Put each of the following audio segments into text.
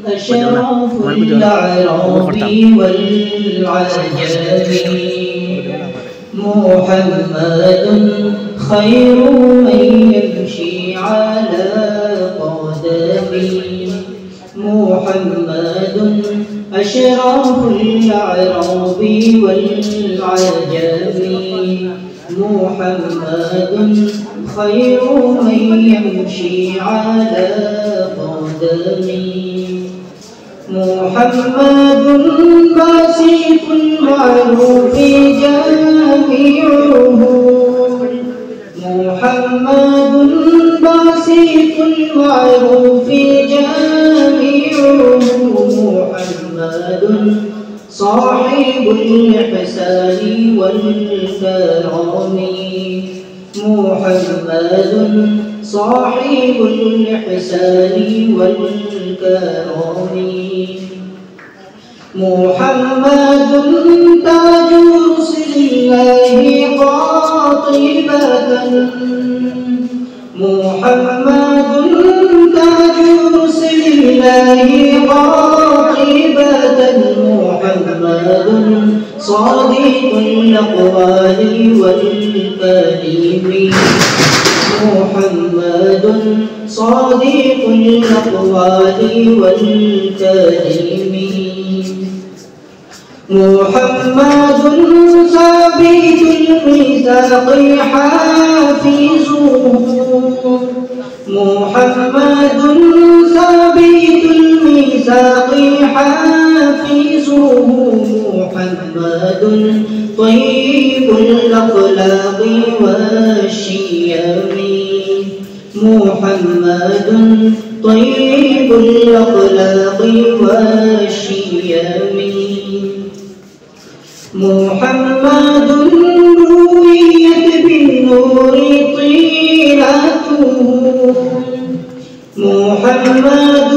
أشرف الأعراب والعجم محمد خير من يمشي على قدمه محمد أشرف الأعراب والعجم محمد خير من يمشي على قدمه محمد باسط المعروف جامعه محمد باسط المعروف جامعه محمد صاحب الإحسان والكرم محمد صاحب الإحسان والكرم محمد تاج رسل الله قاطبة محمد تاج رسل الله قاطبة محمد صادق الأقوال والكلم محمد صادق الأقوال والكلم محمد ثابت الميثاق حافظه محمد ثابت الميثاق حافظه محمد طيب الأخلاق والشيم محمد طيب الأخلاق والشيم محمد رويت بالنور طيلته محمد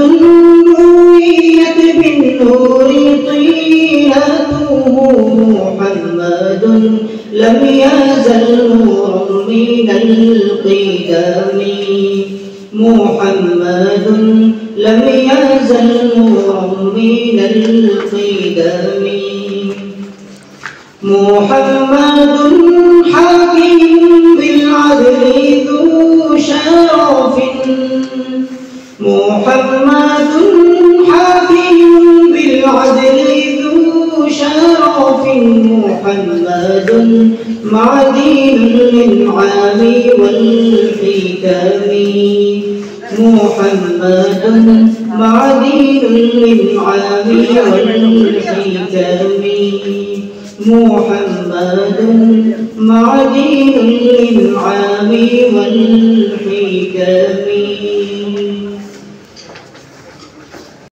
رويت بالنور طيلته محمد لم يزل نورا من القدم محمد لم يزل نورا من القدم محمد حكيم بالعدل ذو شرف محمد حكيم بالعدل ذو شرف محمد معدن للنعم والحكم محمد معدن للنعم والحكم محمد معدن للنعم والحكم